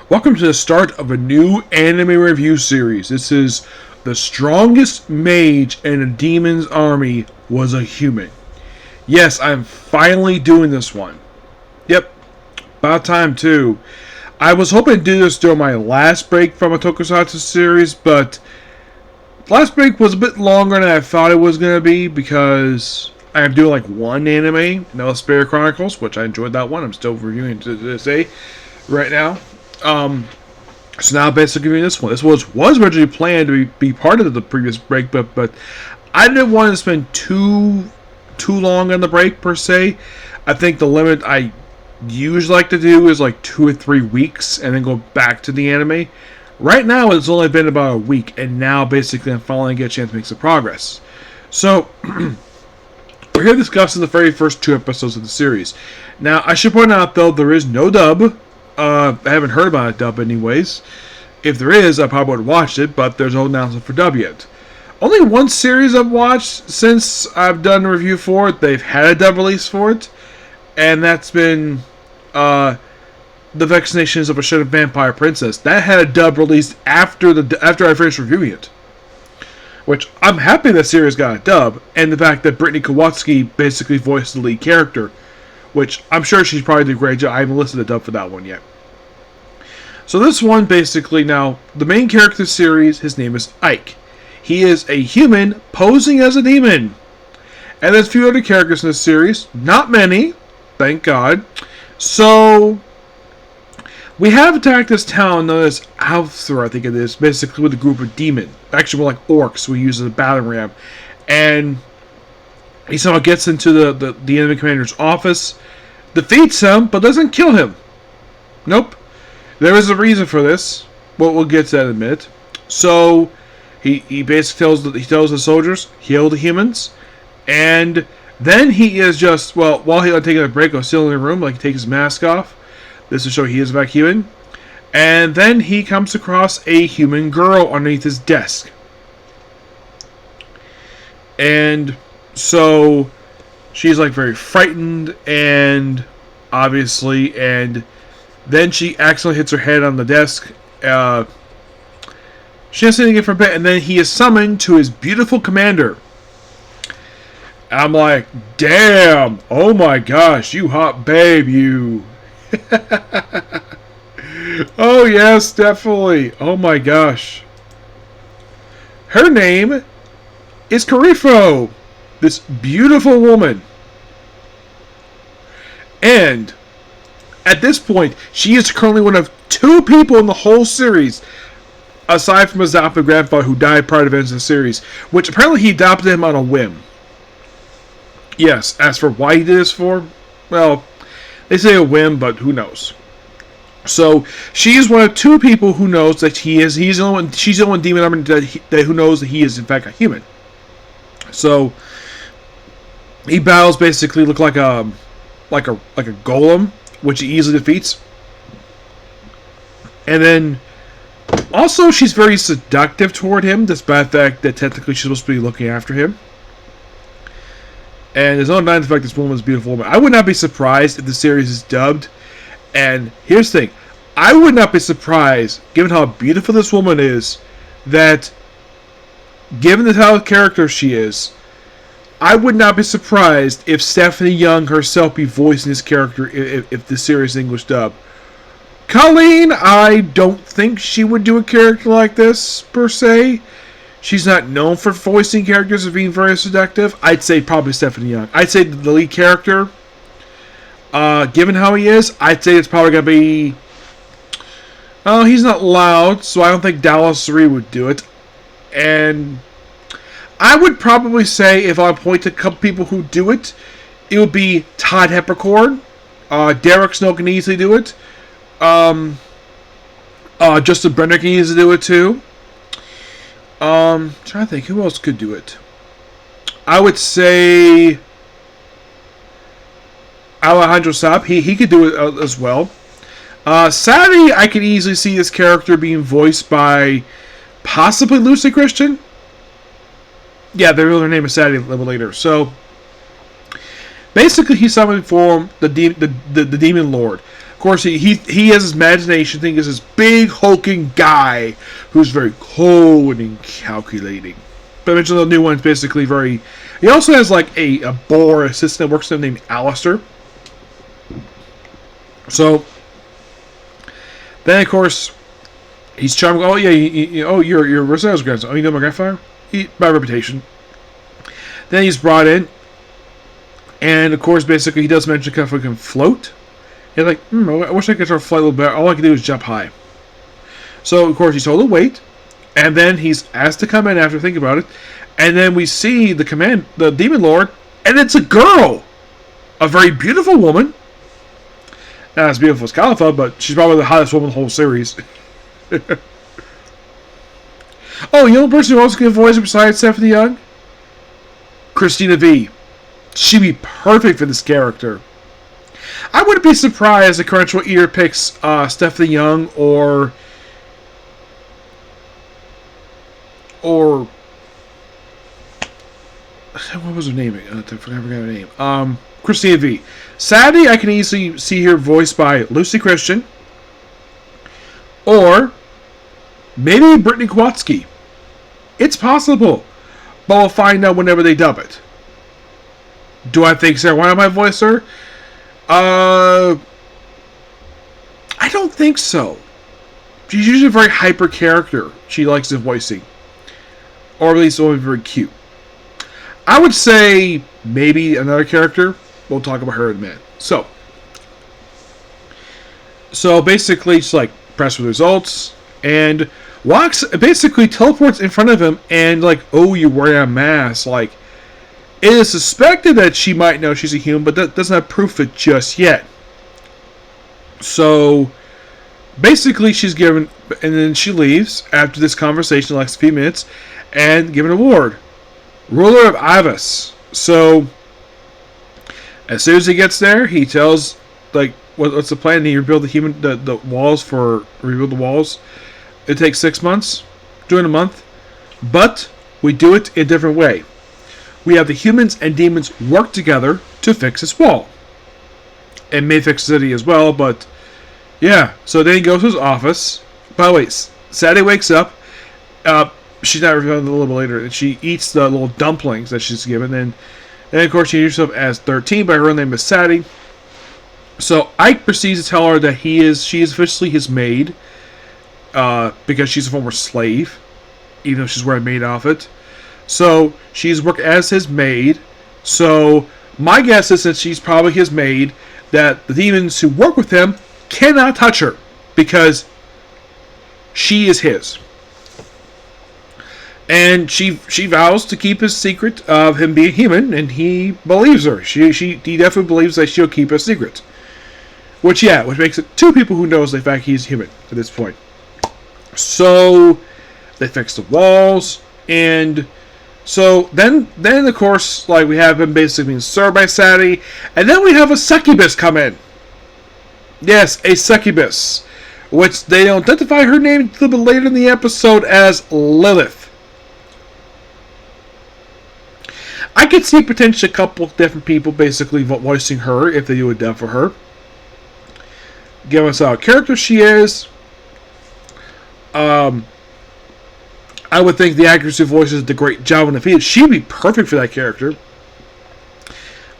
Welcome to the start of a new anime review series. This is The Strongest Mage in a Demon's Army Was a Human. Yes, I'm finally doing this one. Yep, about time too. I was hoping to do this during my last break from a Tokusatsu series, but last break was a bit longer than I thought it was going to be because I am doing like one anime, Nelsphere Chronicles, which I enjoyed that one. I'm still reviewing to this day right now. So now basically doing this one. This was originally planned to be part of the previous break, but I didn't want to spend too long on the break per se. I think the limit I usually like to do is like 2 or 3 weeks and then go back to the anime. Right now it's only been about a week, and now basically I'm finally getting a chance to make some progress. So we're here discussing the very first 2 episodes of the series. Now I should point out though there is no dub. I haven't heard about a dub anyways. If there is, I probably would have watched it, but there's no announcement for dub yet. Only one series I've watched since I've done a review for it. They've had a dub release for it, and that's been The Vaccinations of a Shredded Vampire Princess. That had a dub released after I finished reviewing it. Which, I'm happy that series got a dub, and the fact that Brittany Kowalski basically voiced the lead character, which I'm sure she's probably did a great job. I haven't listened to the dub for that one yet. So this one basically, now, the main character of the series, his name is Ike. He is a human posing as a demon. And there's a few other characters in this series. Not many, thank God. So we have attacked this town known as Althor, I think it is, basically with a group of demons. Actually more like orcs we use as a battering ram. And he somehow gets into the enemy commander's office, defeats him, but doesn't kill him. Nope. There is a reason for this. Well, we'll get to that in a minute. So he basically tells the soldiers, heal the humans, and then he is just, well, while he's taking a break, or still in the room, like he takes his mask off. This to show he is in fact human. And then he comes across a human girl underneath his desk. And so she's like very frightened, and obviously, and then she accidentally hits her head on the desk. She has to get from bed, and then he is summoned to his beautiful commander. And I'm like, damn! Oh my gosh, you hot babe, you! Oh yes, definitely. Oh my gosh. Her name is Karifo. This beautiful woman. And at this point, she is currently one of 2 people in the whole series, aside from his adopted grandfather who died prior to the events of the series, which apparently he adopted him on a whim. Yes, as for why he did this for, well, they say a whim, but who knows. So she is one of 2 people who knows that he's the only one, she's the only demon army who knows that he is in fact a human. So he battles basically look like a golem, which he easily defeats. And then also she's very seductive toward him, despite the fact that technically she's supposed to be looking after him. And there's no denying the fact this woman is a beautiful woman. I would not be surprised if the series is dubbed. And here's the thing, I would not be surprised, given how beautiful this woman is, that given the type of character she is, I would not be surprised if Stephanie Young herself be voicing this character if the series is English dub. Colleen, I don't think she would do a character like this, per se. She's not known for voicing characters as being very seductive. I'd say probably Stephanie Young. I'd say the lead character, given how he is, I'd say it's probably going to be... Oh, he's not loud, so I don't think Dallas 3 would do it. And I would probably say, if I point to a couple people who do it, it would be Todd Heppercorn. Derek Snow can easily do it. Justin Brenner can easily do it too. Trying to think, who else could do it? I would say Alejandro Saab. He could do it as well. Sadly, I could easily see this character being voiced by possibly Lucy Christian. Yeah, their name is Sadie a little later. So basically, he's summoned for the Demon Lord. Of course, he has his imagination thing is this big hulking guy who's very cold and calculating. But I mentioned the new one's basically very. He also has like a boar assistant that works with him named Alistair. So then, of course, he's charming. Oh yeah, you're Rosanna's grandson. Oh, you know my grandfather? By reputation. Then he's brought in, and of course, basically, he does mention Kefka can float. He's like, I wish I could try to fly a little better. All I can do is jump high. So of course, he's told to wait, and then he's asked to come in after thinking about it, and then we see the Demon Lord, and it's a girl, a very beautiful woman. Not as beautiful as Califa, but she's probably the hottest woman in the whole series. Oh, you know the person who also can voice besides Stephanie Young? Christina V. She'd be perfect for this character. I wouldn't be surprised if Crunchyroll either picks Stephanie Young or what was her name? I forgot her name. Christina V. Sadly, I can easily see her voiced by Lucy Christian or maybe Brittany Kowalski. It's possible, but we'll find out whenever they dub it. Do I think Sarah Wynn might voice her? I don't think so. She's usually a very hyper character. She likes the voicing, or at least only very cute. I would say maybe another character. We'll talk about her in a minute. So basically, she's like press with results and walks, basically teleports in front of him and like, oh, you're wearing a mask. Like, it is suspected that she might know she's a human, but that doesn't have proof it just yet. So basically, she's given, and then she leaves after this conversation, lasts a few minutes, and given an award, Ruler of Avas. So as soon as he gets there, he tells like what's the plan. He rebuild the walls for rebuild the walls. It takes 6 months, do it in a month, but we do it in a different way. We have the humans and demons work together to fix this wall. It may fix the city as well, but yeah. So then he goes to his office. By the way, Sadie wakes up. She's not revealed a little bit later, and she eats the little dumplings that she's given. And of course, she introduces herself as 13, but her real name is Sadie. So Ike proceeds to tell her that she is officially his maid, because she's a former slave, even though she's wearing a maid outfit. So she's working as his maid. So my guess is that she's probably his maid, that the demons who work with him cannot touch her because she is his. And she vows to keep his secret of him being human, and he believes her. He definitely believes that she'll keep a secret. Which makes it two people who knows the fact he's human at this point. So they fix the walls, and so then of course, like, we have him basically being served by Sadie, and then we have a succubus come in. Yes, a succubus, which they don't identify her name a little bit later in the episode as Lilith. I could see potentially a couple of different people basically voicing her if they do a dub for her. Give us how character she is. I would think the actress who voices the great Java Nafia, she'd be perfect for that character.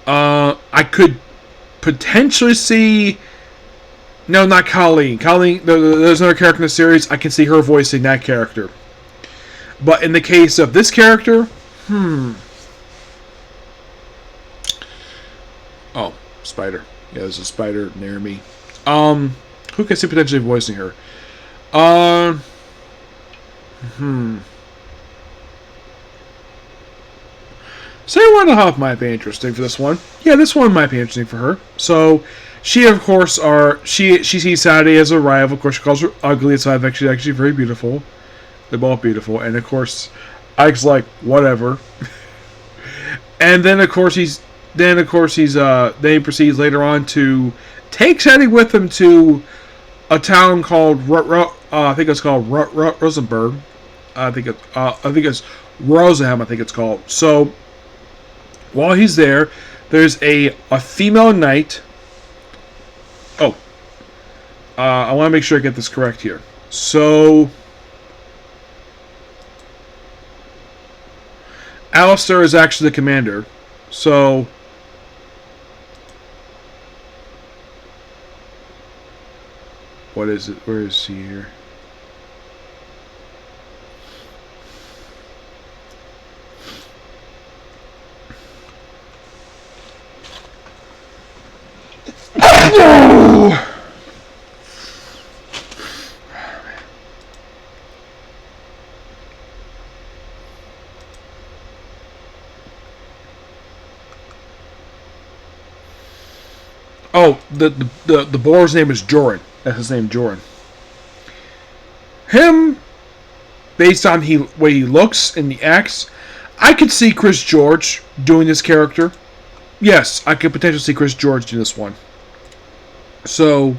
I could potentially see... No, not Colleen. Colleen, there's another character in the series. I can see her voicing that character. But in the case of this character... Oh, spider. Yeah, there's a spider near me. Who can see potentially voicing her? Sarah Wonderhoff might be interesting for this one. Yeah, this one might be interesting for her. So, she, of course, she sees Sadie as a rival. Of course, she calls her ugly. So I think she's actually very beautiful. They're both beautiful. And, of course, Ike's like, whatever. And then, of course, he proceeds later on to take Sadie with him to a town called I think it's called Rosenberg. I think it's Rosenham. I think it's called. So while he's there, there's a female knight. Oh, I want to make sure I get this correct here. So, Alistair is actually the commander. So, what is it? Where is he here? No! Oh, the boar's name is Joran. That's his name, Joran. Him, based on the way he looks and the acts, I could see Chris George doing this character. Yes, I could potentially see Chris George do this one. So,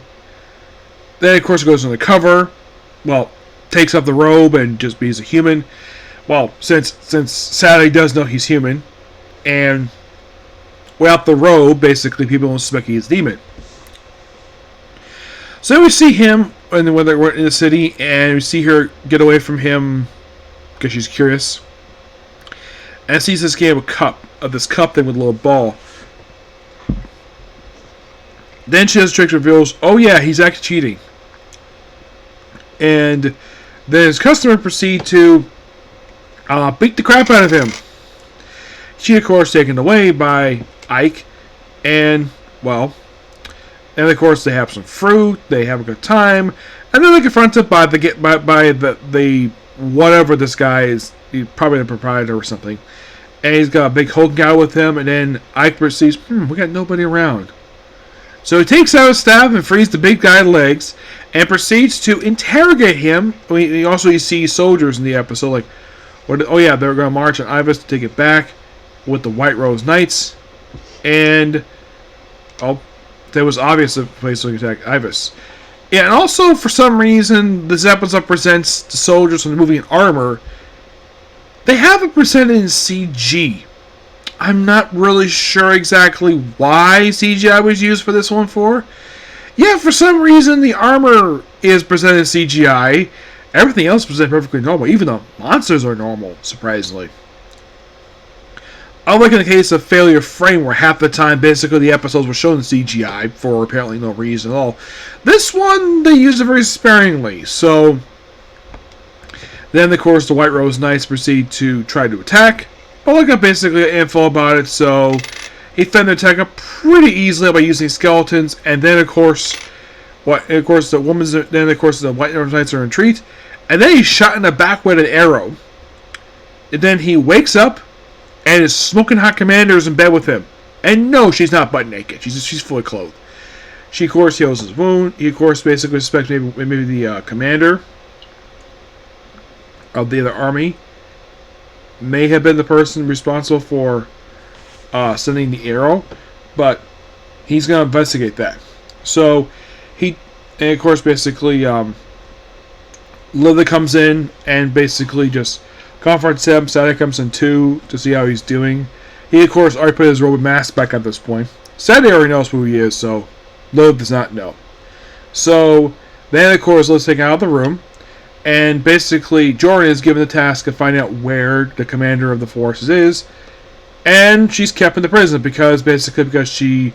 then of course it goes on the cover. Well, takes off the robe and just be a human. Well, since Saturday does know he's human, and without the robe, basically people don't suspect he's a demon. So we see him when they're in the city, and we see her get away from him because she's curious, and sees this game of this cup thing with a little ball. Then she does trick reveals, oh yeah, he's actually cheating. And then his customer proceed to beat the crap out of him. She, of course, taken away by Ike, and, well, and of course they have some fruit, they have a good time, and then they're confronted by the whatever this guy is, he's probably the proprietor or something, and he's got a big Hulk guy with him, and then Ike perceives, we got nobody around. So he takes out his staff and frees the big guy's legs, and proceeds to interrogate him. You see soldiers in the episode, like, oh yeah, they're going to march on Ivus to take it back with the White Rose Knights, and that was obvious the place to attack Ivus. Yeah, and also for some reason this episode presents the soldiers from the movie in armor. They have it presented in CG. I'm not really sure exactly why CGI was used for this one for. Yeah, for some reason the armor is presented in CGI. Everything else is presented perfectly normal. Even the monsters are normal, surprisingly. Unlike in the case of Failure Frame, where half the time basically the episodes were shown in CGI for apparently no reason at all. This one, they used it very sparingly. So, then of course the White Rose Knights proceed to try to attack. But I got basically info about it, so he fend the attack up pretty easily by using skeletons, and then of course, the White Rose Knights are in retreat, and then he's shot in the back with an arrow. And then he wakes up, and his smoking hot commander is in bed with him. And no, she's not butt naked. She's fully clothed. She of course heals his wound. He of course basically suspects maybe the commander of the other army may have been the person responsible for sending the arrow, but he's going to investigate that. So and of course basically Lilith comes in and basically just confronts him. Saturday comes in too to see how he's doing. He of course already put his robot mask back at this point. Saturday already knows who he is, so Lilith does not know. So then of course Lilith's taken out of the room. And basically, Joran is given the task of finding out where the commander of the forces is. And she's kept in the prison because she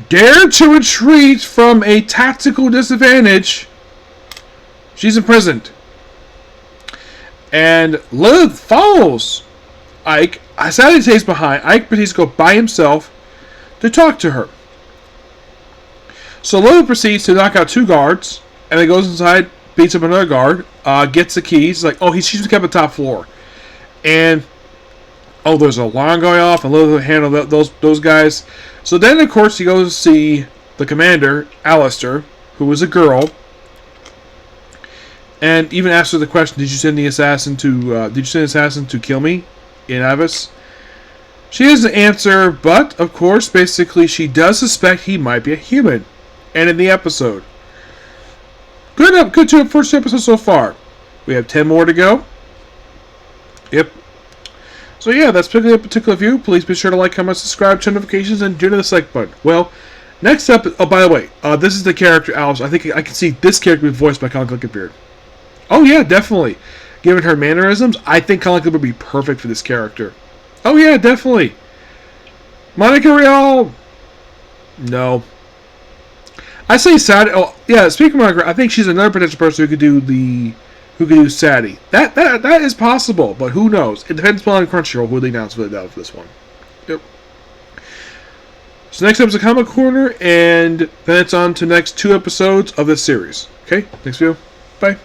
dared to retreat from a tactical disadvantage. She's imprisoned. And Lilith follows Ike. Sadly stays behind. Ike proceeds to go by himself to talk to her. So Lilith proceeds to knock out 2 guards. And then goes inside, beats up another guard, gets the keys, like, she's kept on the top floor. And, there's an alarm going off, and Lilith handle those guys. So then, of course, he goes to see the commander, Alistair, who was a girl, and even asks her the question, did you send the assassin to kill me in Ivus? She doesn't answer, but, of course, basically, she does suspect he might be a human. And in the episode. Good to the first episode so far. We have 10 more to go. Yep. So yeah, that's a particular view. Please be sure to like, comment, subscribe, turn notifications, and do the like button. Well, Next up, oh, by the way, this is the character Alice. I think I can see this character being voiced by Colin Glickenbeard. Oh yeah, definitely. Given her mannerisms, I think Colin Glickenbeard would be perfect for this character. Oh yeah, definitely. Monica Rial. No. I say Sadie. Oh yeah, speaking of Monica, I think she's another potential person who could do Sadie. That is possible, but who knows? It depends on Crunchyroll who they announce for this one. Yep. So next up is a Comic Corner, and then it's on to the next 2 episodes of this series. Okay, next video. Bye.